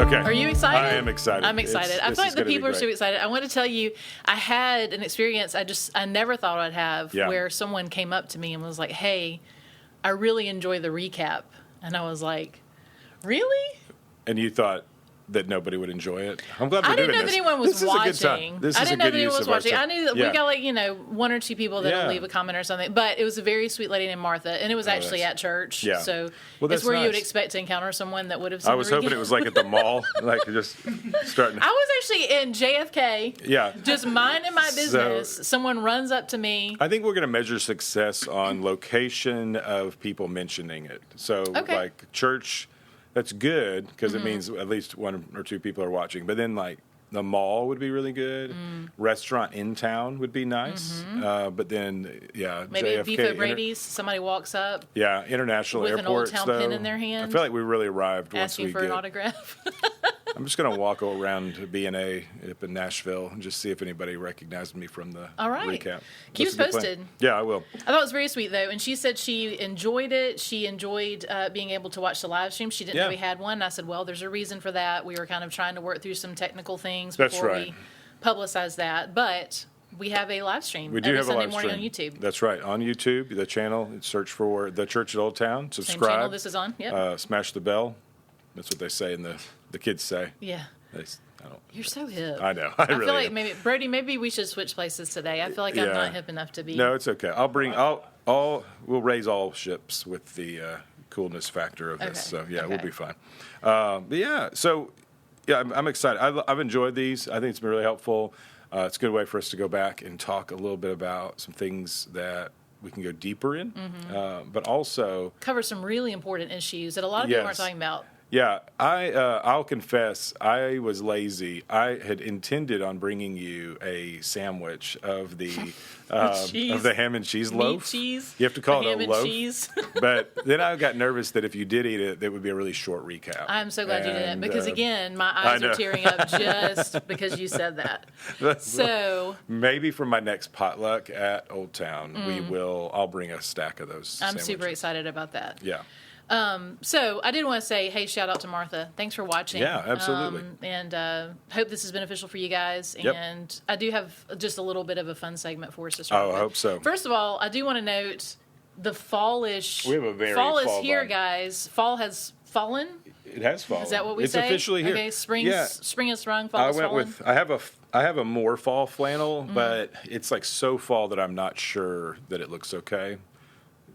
Okay. Are you excited? I am excited. I'm excited. I feel like the people are so excited. I want to tell you, I had an experience I never thought I'd have where someone came up to me and was like, hey, I really enjoy the recap. And I was like, really? And you thought that nobody would enjoy it? I'm glad we're doing this. I didn't know that anyone was watching. This is a good use of our time. I knew that we got like, one or two people that will leave a comment or something. But it was a very sweet lady named Martha, and it was actually at church. Yeah. So it's where you would expect to encounter someone that would have seen I was hoping it was like at the mall, like just starting. I was actually in JFK. Yeah. Just minding my business. So, someone runs up to me. I think we're going to measure success on location of people mentioning it. So like church. That's good because it means at least one or two people are watching. But then, like, the mall would be really good. Restaurant in town would be nice. But then, maybe JFK, Beef O'Brady's, somebody walks up. Yeah, international with airports, an Old Town pin in their hand. I feel like we really arrived once we asking for an autograph. I'm just going to walk around to B&A up in Nashville and just see if anybody recognized me from the recap. Keep us posted. Yeah, I will. I thought it was very sweet, though. And she said she enjoyed it. She enjoyed being able to watch the live stream. She didn't know we had one. And I said, well, there's a reason for that. We were kind of trying to work through some technical things before we publicize that. But we have a live stream. We do have Sunday a live morning stream on YouTube. That's right. On YouTube, the channel, search for The Church at Old Town. Subscribe. Same channel this is on. Yep. Smash the bell. That's what they say in the kids say. Yeah. You're so hip. I know. I feel like maybe we should switch places today. I feel like I'm not hip enough to be. No, it's okay. We'll raise all ships with the coolness factor of this. So we'll be fine. I'm excited. I've enjoyed these. I think it's been really helpful. It's a good way for us to go back and talk a little bit about some things that we can go deeper in, but also cover some really important issues that a lot of people aren't talking about. Yeah, I'll confess, I was lazy. I had intended on bringing you a sandwich of the ham and cheese loaf. Meat cheese. You have to call it a loaf. Cheese. But then I got nervous that if you did eat it, it would be a really short recap. I'm so glad you didn't, because again, my eyes are tearing up just because you said that. So maybe for my next potluck at Old Town, I'll bring a stack of those. I'm super excited about that. Yeah. So I did want to say, hey, shout out to Martha. Thanks for watching. Yeah, absolutely. And hope this is beneficial for you guys. Yep. And I do have just a little bit of a fun segment for us to start with. I hope so. First of all, I do want to note the fallish. We have a very fall is fall here, vibe. Guys. Fall has fallen. It has fallen. Is that what we say? It's officially here. Okay, spring has sprung, fall has fallen. I have a more fall flannel, but it's like so fall that I'm not sure that it looks okay.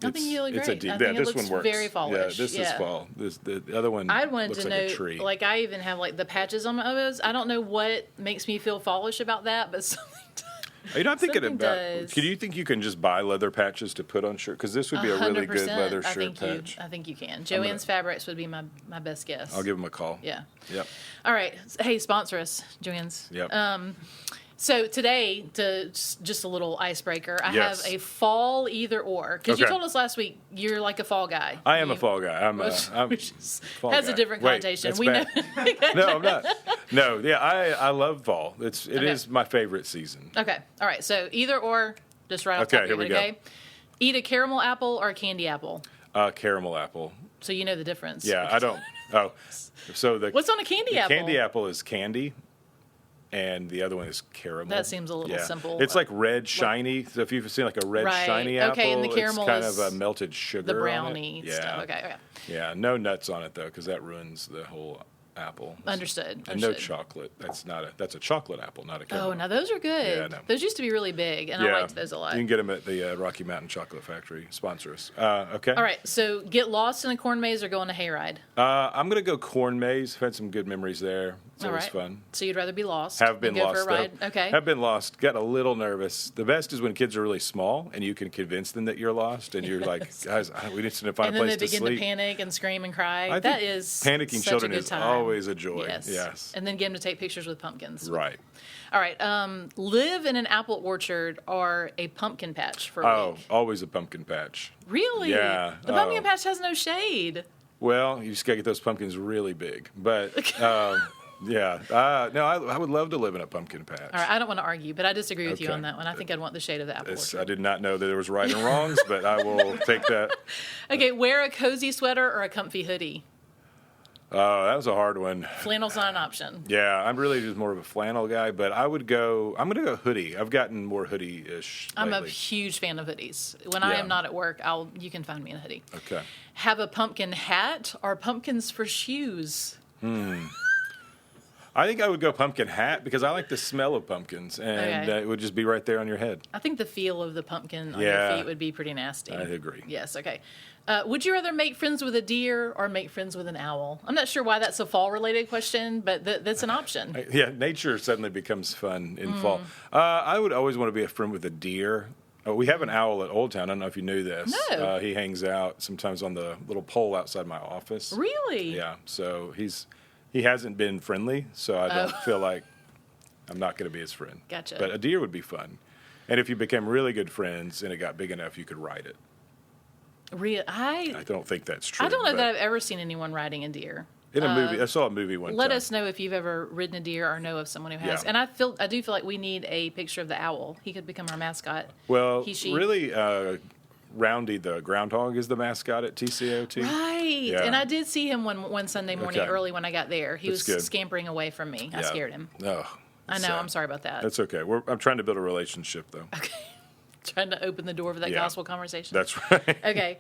I think you look great. I think this it looks one works. very fallish. Yeah, this is fall. The other one looks like a tree. Like I even have like the patches on my elbows. I don't know what makes me feel fallish about that, but something does. You're not thinking about. Does. Do you think you can just buy leather patches to put on shirt? Because this would be a really good leather shirt patch. I think you can. Joann's Fabrics would be my best guess. I'll give them a call. Yeah. Yep. All right. Hey, sponsor us, Joann's. Yep. So today, just a little icebreaker, I have a fall either or. Because you told us last week you're like a fall guy. I am a fall guy. I'm fall has guy. A different connotation. Wait, that's bad. No, I'm not. No, yeah, I love fall. It is my favorite season. Okay. All right. So either or, just right off the top here we go. Eat a caramel apple or a candy apple? Caramel apple. So you know the difference. Yeah, I don't. Oh, so what's on a candy apple? Candy apple is candy. And the other one is caramel. That seems a little simple. It's like red shiny. So if you've seen like a red shiny apple, and the caramel it's kind of a melted sugar. The brownie on it. stuff. Okay. Yeah, no nuts on it though, because that ruins the whole apple. Understood. And no chocolate. That's a chocolate apple, not a caramel. Oh, now those are good. Yeah, no. Those used to be really big, and I liked those a lot. You can get them at the Rocky Mountain Chocolate Factory. Sponsor us. Okay. All right. So get lost in a corn maze or go on a hayride? I'm gonna go corn maze. I've had some good memories there. It's always fun. So you'd rather be lost? Have been than go lost. For a ride? Though. Okay. Have been lost. Got a little nervous. The best is when kids are really small and you can convince them that you're lost, and you're like, guys, we need to find a place to sleep. And then they begin to panic and scream and cry. That is panicking such children a good is time. always a joy. Yes. And then get them to take pictures with pumpkins. Right. All right. Live in an apple orchard or a pumpkin patch for a week? Oh, always a pumpkin patch. Really? Yeah. The pumpkin patch has no shade. Well, you just got to get those pumpkins really big. But, yeah. No, I would love to live in a pumpkin patch. All right. I don't want to argue, but I disagree with you on that one. I think I'd want the shade of the apple orchard. I did not know that there was right and wrongs, but I will take that. Okay. Wear a cozy sweater or a comfy hoodie? Oh, that was a hard one. Flannel's not an option. Yeah, I'm really just more of a flannel guy, but I'm going to go hoodie. I've gotten more hoodie-ish lately. I'm a huge fan of hoodies. When I am not at work, you can find me in a hoodie. Okay. Have a pumpkin hat or pumpkins for shoes? I think I would go pumpkin hat because I like the smell of pumpkins, and it would just be right there on your head. I think the feel of the pumpkin on your feet would be pretty nasty. I agree. Yes, okay. Would you rather make friends with a deer or make friends with an owl? I'm not sure why that's a fall-related question, but that's an option. Nature suddenly becomes fun in fall. I would always want to be a friend with a deer. We have an owl at Old Town. I don't know if you knew this. No. He hangs out sometimes on the little pole outside my office. Really? Yeah, so he hasn't been friendly, so I don't feel like I'm not going to be his friend. Gotcha. But a deer would be fun. And if you became really good friends and it got big enough, you could ride it. I don't think that's true. I don't know that I've ever seen anyone riding a deer. In a movie. I saw a movie one time. Let us know if you've ever ridden a deer or know of someone who has. And I do feel like we need a picture of the owl. He could become our mascot. Well, really, Roundy the groundhog is the mascot at TCOT. Right. Yeah. And I did see him one Sunday morning early when I got there. He was good. Scampering away from me. I scared him. Oh, I know. sad. I'm sorry about that. That's okay. I'm trying to build a relationship, though. Okay. Trying to open the door for that gospel conversation. That's right. Okay.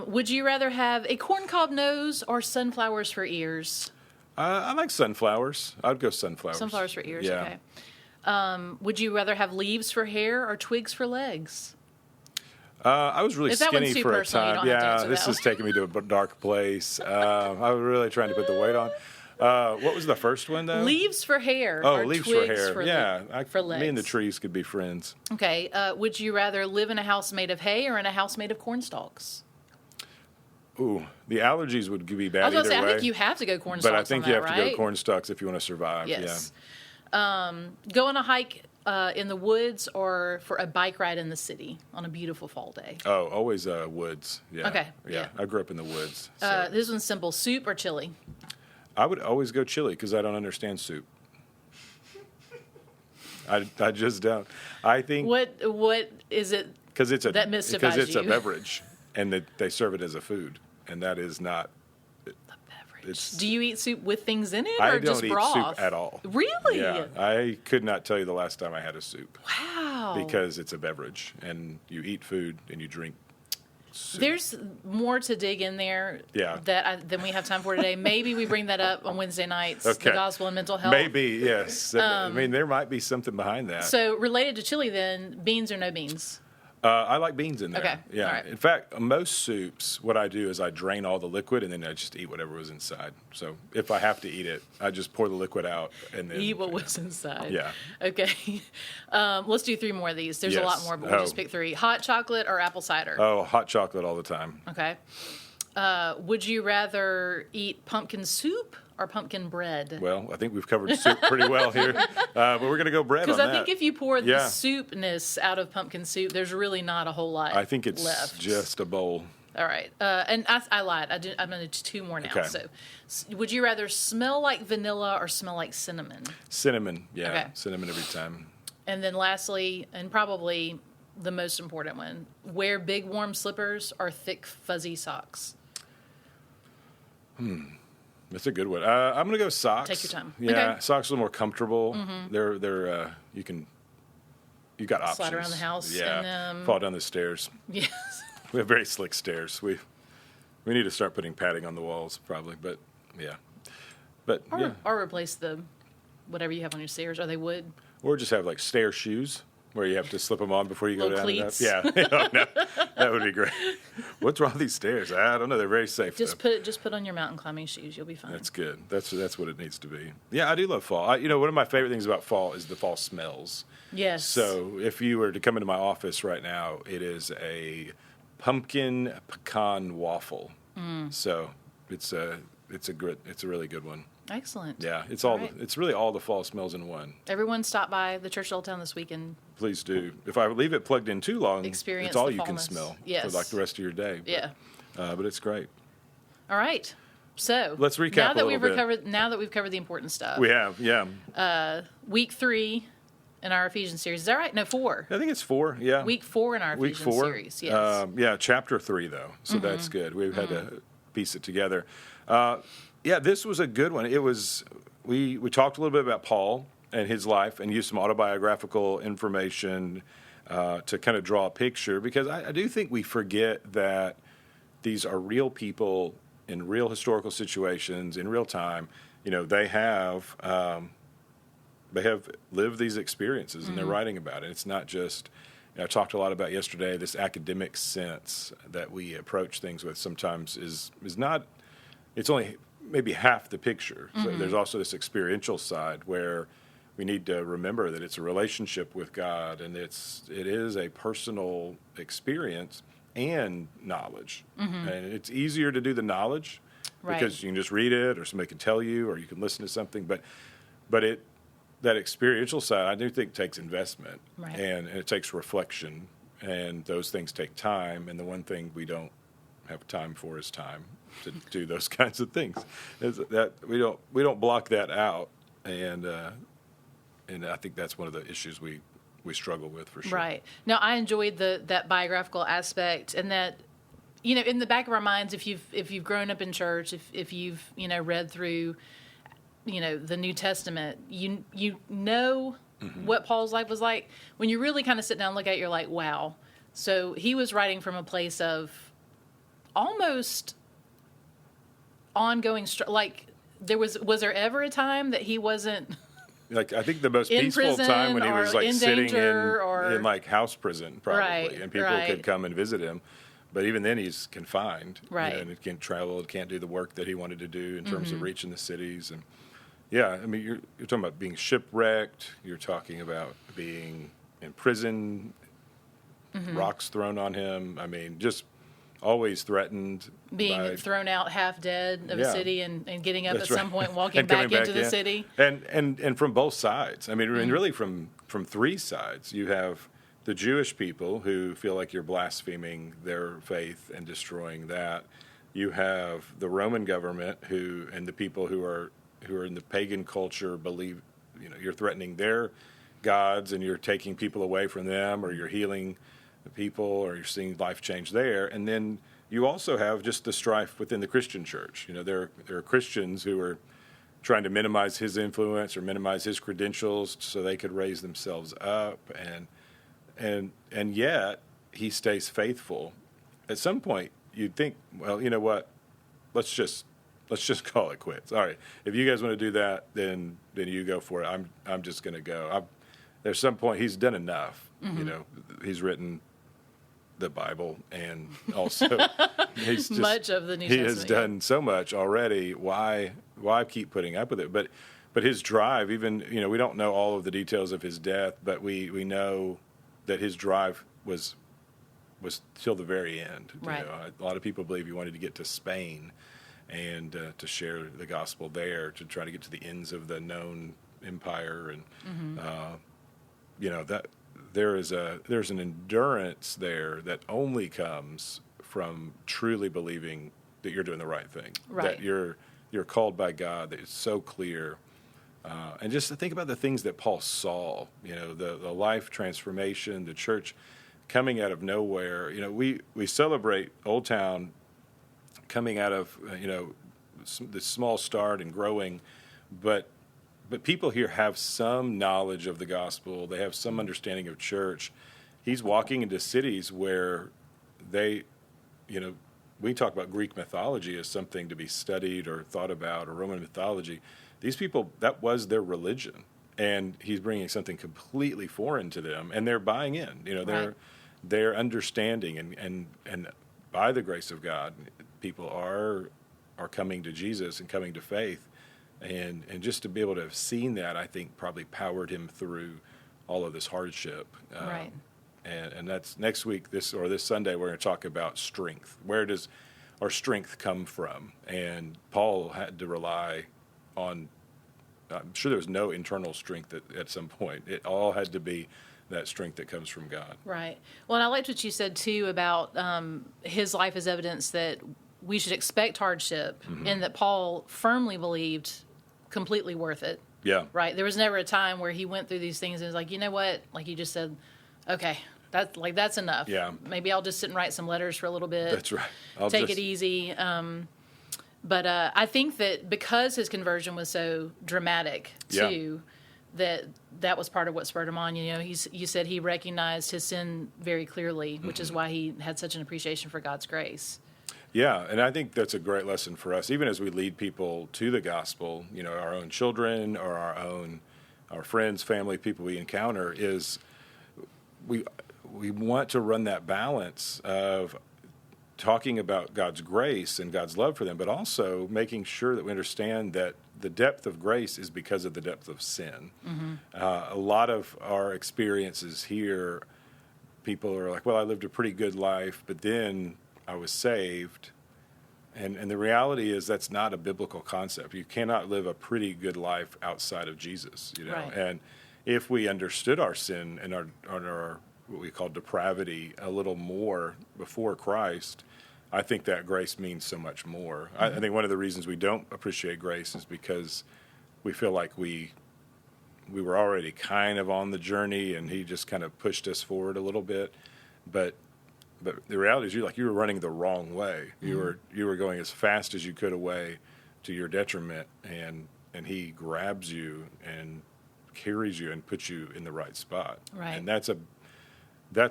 Would you rather have a corncob nose or sunflowers for ears? I like sunflowers. I'd go sunflowers. Sunflowers for ears, yeah. Okay. Would you rather have leaves for hair or twigs for legs? I was really skinny for a time. Yeah, this is taking me to a dark place. I was really trying to put the weight on. What was the first one, though? Leaves for hair. Oh, or leaves twigs for hair. For legs. Me and the trees could be friends. Okay. Would you rather live in a house made of hay or in a house made of corn stalks? Ooh, the allergies would be bad I was either going to say, way. I think you have to go corn stalks. But I think you have to right? go corn stalks if you want to survive. Yes. Yeah. Go on a hike in the woods or for a bike ride in the city on a beautiful fall day? Oh, always woods. Yeah. Okay. Yeah. I grew up in the woods. So. This one's simple. Soup or chili? I would always go chili because I don't understand soup. I just don't. I think what is it? Because it's that mystifies you. Because it's a beverage, and they serve it as a food, and that is not. Do you eat soup with things in it, or just broth? I don't eat soup at all. Really? Yeah, I could not tell you the last time I had a soup. Wow. Because it's a beverage, and you eat food and you drink soup. There's more to dig in there than we have time for today. Maybe we bring that up on Wednesday nights, the gospel and mental health. Maybe, yes. I mean, there might be something behind that. So related to chili then, beans or no beans? I like beans in there. Okay. Yeah. All right. In fact, most soups, what I do is I drain all the liquid and then I just eat whatever was inside. So if I have to eat it, I just pour the liquid out and then eat what was inside. Yeah. Okay. Let's do 3 more of these. There's a lot more, but we'll just pick 3. Hot chocolate or apple cider? Oh, hot chocolate all the time. Okay. Would you rather eat pumpkin soup or pumpkin bread? Well, I think we've covered soup pretty well here, but we're going to go bread on that. Because I think if you pour the soupness out of pumpkin soup, there's really not a whole lot. I think it's left. just a bowl. All right, and I lied. I'm going to do 2 more now. Okay. So, would you rather smell like vanilla or smell like cinnamon? Cinnamon, yeah, Okay. Cinnamon every time. And then lastly, and probably the most important one, wear big warm slippers or thick fuzzy socks? That's a good one. I'm going to go socks. Take your time. Yeah, Okay. socks are a little more comfortable. Mm-hmm. They're you got options. Slide around the house. Yeah, and, fall down the stairs. Yes. We have very slick stairs. We need to start putting padding on the walls, probably. But yeah, Or replace the whatever you have on your stairs. Are they wood? Or just have like stair shoes where you have to slip them on before you go Little down. cleats. Yeah, no, that would be great. What's wrong with these stairs? I don't know. They're very safe. Just put on your mountain climbing shoes. You'll be fine. That's good. That's what it needs to be. Yeah, I do love fall. One of my favorite things about fall is the fall smells. Yes. So if you were to come into my office right now, it is a pumpkin pecan waffle. So it's a really good one. Excellent. Yeah, it's right. really all the fall smells in one. Everyone stop by the Church Old Town this weekend. Please do. If I leave it plugged in too long, Experience it's all the you can fallness. smell Yes. for like the rest of your day. But it's great. All right. So let's recap now that a little bit. Now that we've covered the important stuff. We have, yeah. Week 3 in our Ephesians series. Is that right? No, 4. I think it's 4. Yeah. Week 4 in our Ephesians series. Yes. Yeah, chapter 3 though, so that's good. We've had to piece it together. Yeah, this was a good one. It was we talked a little bit about Paul and his life and used some autobiographical information to kind of draw a picture, because I do think we forget that these are real people in real historical situations in real time. They have lived these experiences and they're writing about it. It's not just, I talked a lot about yesterday, this academic sense that we approach things with sometimes is not, it's only maybe half the picture. So there's also this experiential side where we need to remember that it's a relationship with God, and it is a personal experience and knowledge. And it's easier to do the knowledge because you can just read it, or somebody can tell you, or you can listen to something. But that experiential side, I do think, takes investment, and it takes reflection, and those things take time. And the one thing we don't have time for is time to do those kinds of things. Is that we don't block that out, and I think that's one of the issues we struggle with, for sure. Right. Now, I enjoyed that biographical aspect, and that, in the back of our minds, if you've grown up in church, if you've read through the New Testament, you know what Paul's life was like. When you really kind of sit down and look at it, you're like, wow. So he was writing from a place of almost ongoing, like, was there ever a time that he wasn't like, I think the most peaceful time when he was like sitting in like house prison, probably, and people could come and visit him. But even then, he's confined, and he can't travel, can't do the work that he wanted to do in terms of reaching the cities. And yeah, I mean, you're talking about being shipwrecked. You're talking about being in prison, rocks thrown on him. I mean, just always threatened. Being thrown out half dead of a city and getting up at some point, walking back into the city. And from both sides. I mean, and really from three sides. You have the Jewish people who feel like you're blaspheming their faith and destroying that. You have the Roman government and the people who are in the pagan culture believe, you're threatening their gods, and you're taking people away from them, or you're healing the people, or you're seeing life change there. And then you also have just the strife within the Christian church. There are Christians who are trying to minimize his influence or minimize his credentials so they could raise themselves up, and yet he stays faithful. At some point, you'd think, well, you know what? Let's just call it quits. All right, if you guys want to do that, then you go for it. I'm just going to go. There's some point he's done enough. He's written the Bible, and also he's just, much of the New Testament. He has done so much already. Why keep putting up with it? But his drive, even we don't know all of the details of his death, but we know that his drive was till the very end. Right. A lot of people believe he wanted to get to Spain and to share the gospel there, to try to get to the ends of the known empire, and that there's an endurance there that only comes from truly believing that you're doing the right thing, that you're called by God, that it's so clear. And just to think about the things that Paul saw, the life transformation, the church coming out of nowhere. We celebrate Old Town coming out of this small start and growing, but people here have some knowledge of the gospel. They have some understanding of church. He's walking into cities where we talk about Greek mythology as something to be studied or thought about, or Roman mythology. These people, that was their religion, and he's bringing something completely foreign to them, and they're buying in. They're understanding, and by the grace of God, people are coming to Jesus and coming to faith, and just to be able to have seen that, I think, probably powered him through all of this hardship. Right. And that's next week, this Sunday, we're going to talk about strength. Where does our strength come from? And Paul had to rely on, I'm sure there was no internal strength at some point. It all had to be that strength that comes from God. Right. Well, and I liked what you said, too, about his life as evidence that we should expect hardship, and that Paul firmly believed completely worth it. Yeah. Right? There was never a time where he went through these things and was like, you know what? Like you just said, okay, that's enough. Yeah. Maybe I'll just sit and write some letters for a little bit. That's right. Take it easy. But I think that because his conversion was so dramatic, too, that was part of what spurred him on. You know, you said he recognized his sin very clearly, which is why he had such an appreciation for God's grace. Yeah, and I think that's a great lesson for us, even as we lead people to the gospel, you know, our own children or our friends, family, people we encounter, is we want to run that balance of talking about God's grace and God's love for them, but also making sure that we understand that the depth of grace is because of the depth of sin. A lot of our experiences here, people are like, well, I lived a pretty good life, but then I was saved. And the reality is that's not a biblical concept. You cannot live a pretty good life outside of Jesus, you know. Right. And if we understood our sin and our what we call depravity a little more before Christ, I think that grace means so much more. I think one of the reasons we don't appreciate grace is because we feel like we were already kind of on the journey and he just kind of pushed us forward a little bit. But the reality is you were running the wrong way. You were going as fast as you could away to your detriment, and he grabs you and carries you and puts you in the right spot. Right. And that's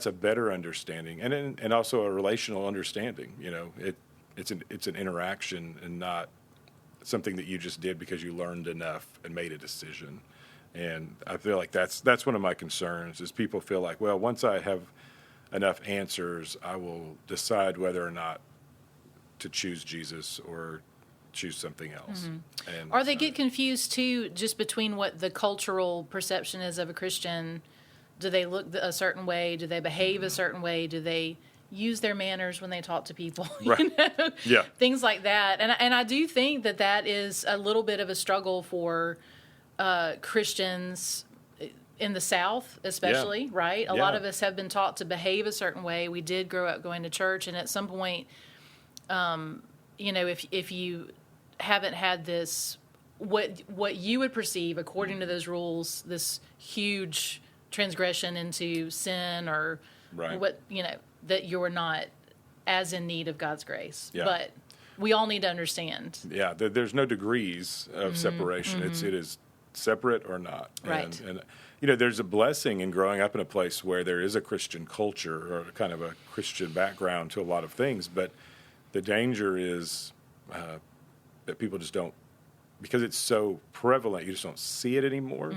a better understanding, and also a relational understanding. You know, it's an interaction and not something that you just did because you learned enough and made a decision. And I feel like that's one of my concerns is people feel like, well, once I have enough answers, I will decide whether or not to choose Jesus or choose something else. And or they get confused too, just between what the cultural perception is of a Christian. Do they look a certain way? Do they behave a certain way? Do they use their manners when they talk to people? Right. You know? Yeah. Things like that. And I do think that is a little bit of a struggle for Christians in the South, especially, right? A lot of us have been taught to behave a certain way. We did grow up going to church, and at some point, you know, if you haven't had this, what you would perceive according to those rules, this huge transgression into sin, or what, you know, that you're not as in need of God's grace. Yeah. But we all need to understand. Yeah, there's no degrees of separation. It is separate or not. Right. And you know, there's a blessing in growing up in a place where there is a Christian culture or kind of a Christian background to a lot of things, but the danger is that people just don't, because it's so prevalent, you just don't see it anymore.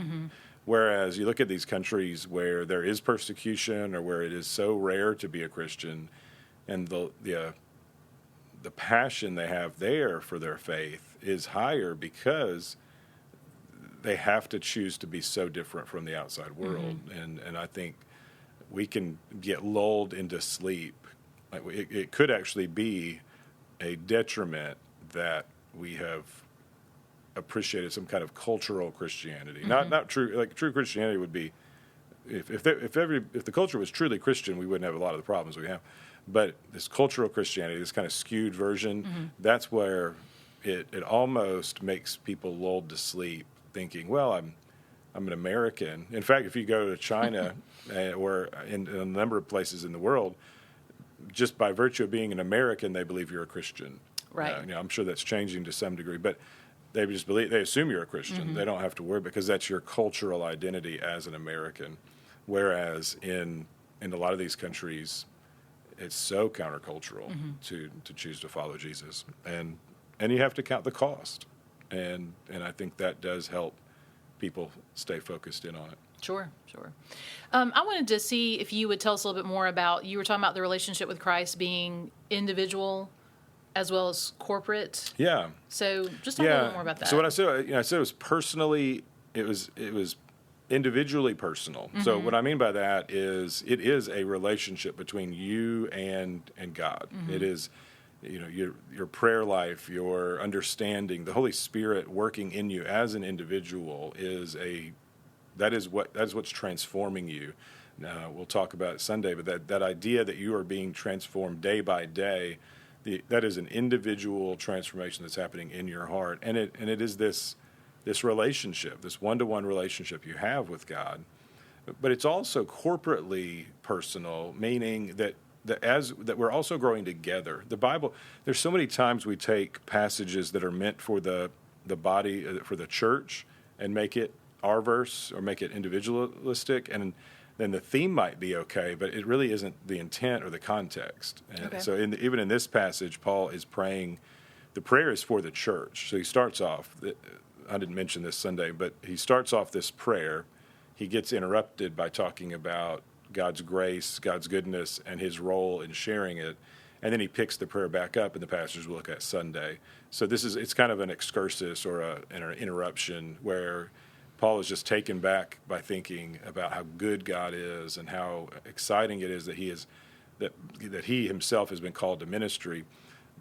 Whereas you look at these countries where there is persecution or where it is so rare to be a Christian, and the passion they have there for their faith is higher because they have to choose to be so different from the outside world. And I think we can get lulled into sleep. Like it could actually be a detriment that we have appreciated some kind of cultural Christianity. Not true. Like true Christianity would be, if the culture was truly Christian, we wouldn't have a lot of the problems we have. But this cultural Christianity, this kind of skewed version, that's where it almost makes people lulled to sleep, thinking, well, I'm an American. In fact, if you go to China or in a number of places in the world, just by virtue of being an American, they believe you're a Christian. Right. You know, I'm sure that's changing to some degree, but they assume you're a Christian. They don't have to worry because that's your cultural identity as an American. Whereas in a lot of these countries, it's so countercultural to choose to follow Jesus, and you have to count the cost. And I think that does help people stay focused in on it. Sure. I wanted to see if you would tell us a little bit more about, you were talking about the relationship with Christ being individual as well as corporate. Yeah. So just talk a little bit more about that. So what I said, it was personally, it was individually personal. So what I mean by that is it is a relationship between you and God. It is, you know, your prayer life, your understanding, the Holy Spirit working in you as an individual that is what's transforming you. We'll talk about it Sunday, but that idea that you are being transformed day by day, that is an individual transformation that's happening in your heart, and it is this relationship, this one-to-one relationship you have with God. But it's also corporately personal, meaning that that we're also growing together. The Bible, there's so many times we take passages that are meant for the body, for the church, and make it our verse or make it individualistic, and then the theme might be okay, but it really isn't the intent or the context. And so even in this passage, Paul is praying. The prayer is for the church. So he starts off, I didn't mention this Sunday, but he starts off this prayer. He gets interrupted by talking about God's grace, God's goodness, and his role in sharing it. And then he picks the prayer back up in the passage we'll look at Sunday. So it's kind of an excursus or an interruption where Paul is just taken back by thinking about how good God is and how exciting it is that he himself has been called to ministry.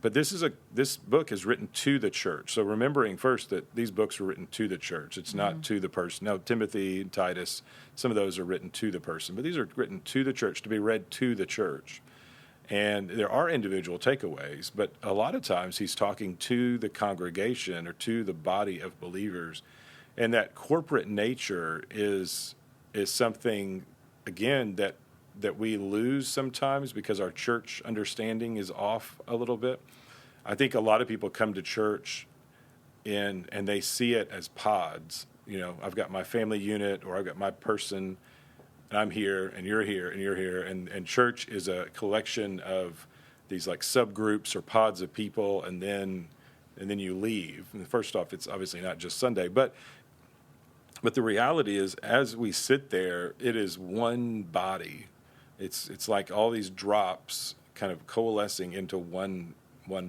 But this book is written to the church. So remembering first that these books were written to the church. It's not to the person. Now, Timothy and Titus, some of those are written to the person. But these are written to the church, to be read to the church. And there are individual takeaways, but a lot of times he's talking to the congregation or to the body of believers. And that corporate nature is something, again, that we lose sometimes because our church understanding is off a little bit. I think a lot of people come to church and they see it as pods. I've got my family unit, or I've got my person, and I'm here, and you're here, and you're here. And church is a collection of these like subgroups or pods of people, and then you leave. And first off, it's obviously not just Sunday, but the reality is, as we sit there, it is one body. It's like all these drops kind of coalescing into one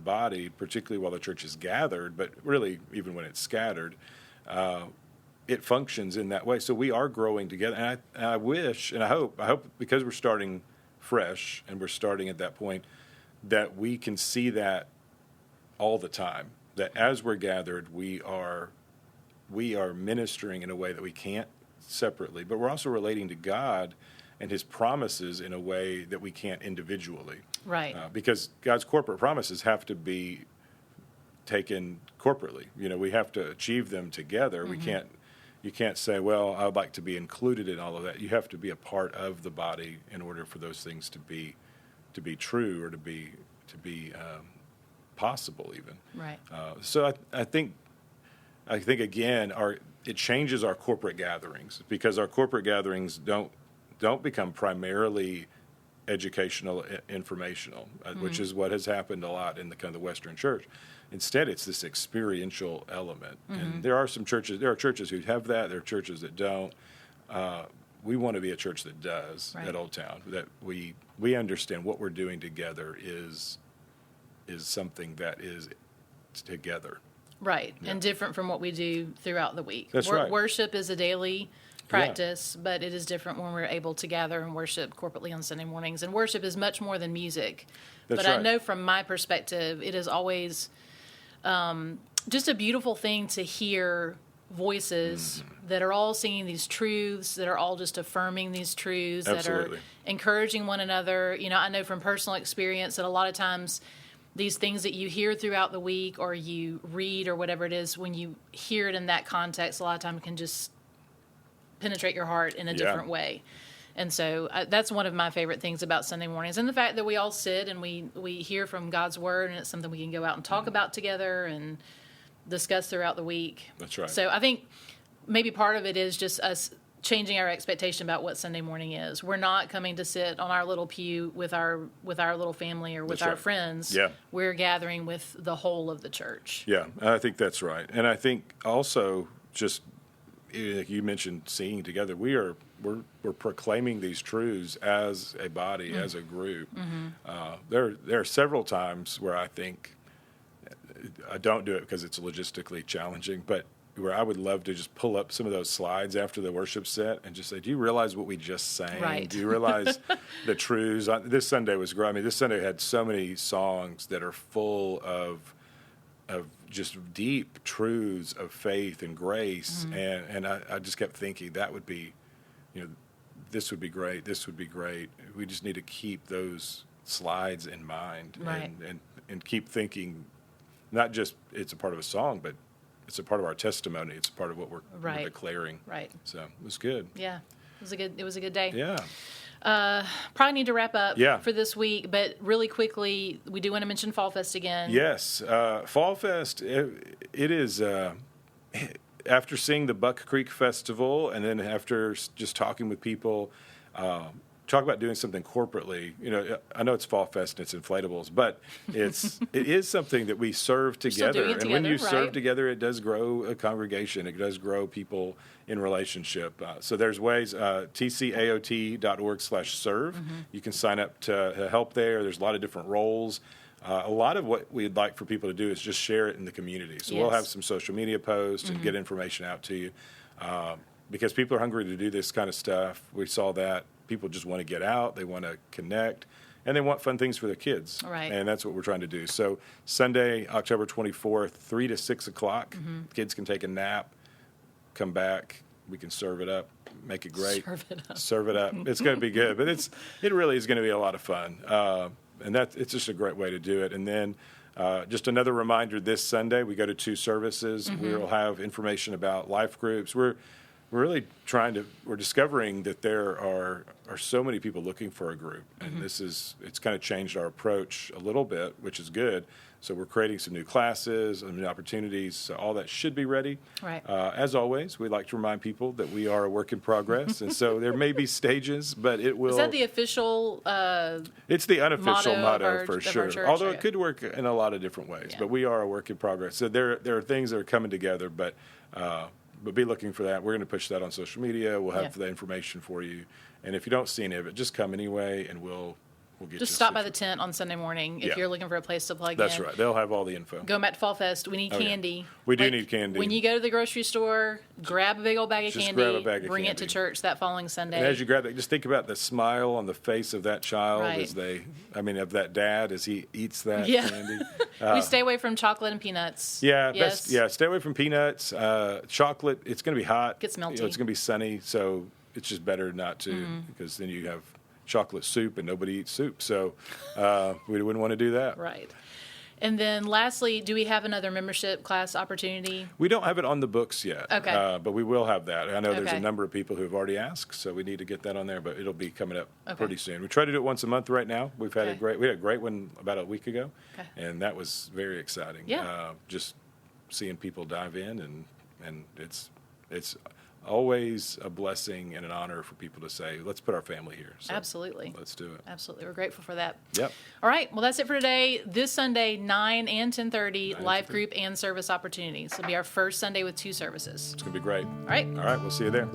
body, particularly while the church is gathered, but really even when it's scattered, it functions in that way. So we are growing together, and I wish, and I hope because we're starting fresh and we're starting at that point, that we can see that all the time, that as we're gathered, we are ministering in a way that we can't separately, but we're also relating to God and his promises in a way that we can't individually. Right. Because God's corporate promises have to be taken corporately. We have to achieve them together. Mm-hmm. You can't say, well, I would like to be included in all of that. You have to be a part of the body in order for those things to be true or to be possible even. Right. So I think again, it changes our corporate gatherings, because our corporate gatherings don't become primarily educational, informational, which is what has happened a lot in the kind of the Western church. Instead, it's this experiential element. Mm-hmm. And there are churches who have that. There are churches that don't. We want to be a church that does at Old Town, that we understand what we're doing together is something that is together. Right, yeah. And different from what we do throughout the week. That's right. Worship is a daily practice, but it is different when we're able to gather and worship corporately on Sunday mornings. And worship is much more than music. That's but right. I know from my perspective, it is always just a beautiful thing to hear voices that are all singing these truths, that are all just affirming these truths, Absolutely. that are encouraging one another. I know from personal experience that a lot of times these things that you hear throughout the week or you read or whatever it is, when you hear it in that context, a lot of times it can just penetrate your heart in a different way. And so that's one of my favorite things about Sunday mornings, and the fact that we all sit and we hear from God's word, and it's something we can go out and talk about together and discuss throughout the week. That's right. So I think maybe part of it is just us changing our expectation about what Sunday morning is. We're not coming to sit on our little pew with our little family or with that's our right. friends. Yeah. We're gathering with the whole of the church. Yeah, I think that's right. And I think also, just you mentioned singing together, we're proclaiming these truths as a body, as a group. There are several times where I think I don't do it because it's logistically challenging, but where I would love to just pull up some of those slides after the worship set and just say, do you realize what we just sang? Right. Do you realize the truths? This Sunday was great. I mean, this Sunday had so many songs that are full of just deep truths of faith and grace. And I just kept thinking that would be, this would be great. This would be great. We just need to keep those slides in mind, right. and keep thinking, not just it's a part of a song, but it's a part of our testimony. It's a part of what we're declaring. Right. So it was good. Yeah, it was a good day. Yeah. Probably need to wrap up for this week, but really quickly, we do want to mention Fall Fest again. Yes, Fall Fest, it is, after seeing the Buck Creek Festival and then after just talking with people, talk about doing something corporately. I know it's Fall Fest and it's inflatables, but it is something that we serve together. And when you serve together, it does grow a congregation. It does grow people in relationship. So there's ways, tcaot.org/serve. You can sign up to help there. There's a lot of different roles. A lot of what we'd like for people to do is just share it in the community. So we'll have some social media posts and get information out to you because people are hungry to do this kind of stuff. We saw that. People just want to get out. They want to connect. And they want fun things for their kids. Right. And that's what we're trying to do. So Sunday, October 24th, 3 to 6 o'clock, kids can take a nap, come back. We can serve it up, make it great. Serve it up. It's going to be good. But it really is going to be a lot of fun. And it's just a great way to do it. And then just another reminder, this Sunday, we go to 2 services. We'll have information about life groups. We're really we're discovering that there are so many people looking for a group. And it's kind of changed our approach a little bit, which is good. So we're creating some new classes and new opportunities. So all that should be ready. Right. As always, we like to remind people that we are a work in progress. And so there may be stages, but it will. Is that the official it's the unofficial motto for sure. Church, although it could work in a lot of different ways. Yeah. But we are a work in progress. So there are things that are coming together, but be looking for that. We're going to push that on social media. We'll have the information for you. And if you don't see any of it, just come anyway, and we'll get just stop by the tent on Sunday morning if you're looking for a place to plug in. That's right. They'll have all the info. Going back to Fall Fest, we need candy. We do need candy. When you go to the grocery store, grab a big old bag of candy. Grab a bag of bring candy. it to church that following Sunday. And as you grab it, just think about the smile on the face of that child of that dad as he eats that candy. We stay away from chocolate and peanuts. Yeah, stay away from peanuts. Chocolate, it's going to be hot. Gets melty. It's going to be sunny, so it's just better not to because then you have chocolate soup and nobody eats soup. So we wouldn't want to do that. Right. And then lastly, do we have another membership class opportunity? We don't have it on the books yet. Okay. But we will have that. I know there's a number of people who have already asked, so we need to get that on there, but it'll be coming up pretty soon. We try to do it once a month right now. We had a great one about a week ago, and that was very exciting. Yeah. Just seeing people dive in, and it's always a blessing and an honor for people to say, let's put our family here. So absolutely. Let's do it. Absolutely. We're grateful for that. Yep. All right. Well, that's it for today. This Sunday, 9 and 10:30, life group and service opportunities. It'll be our first Sunday with 2 services. It's going to be great. All right. All right. We'll see you there.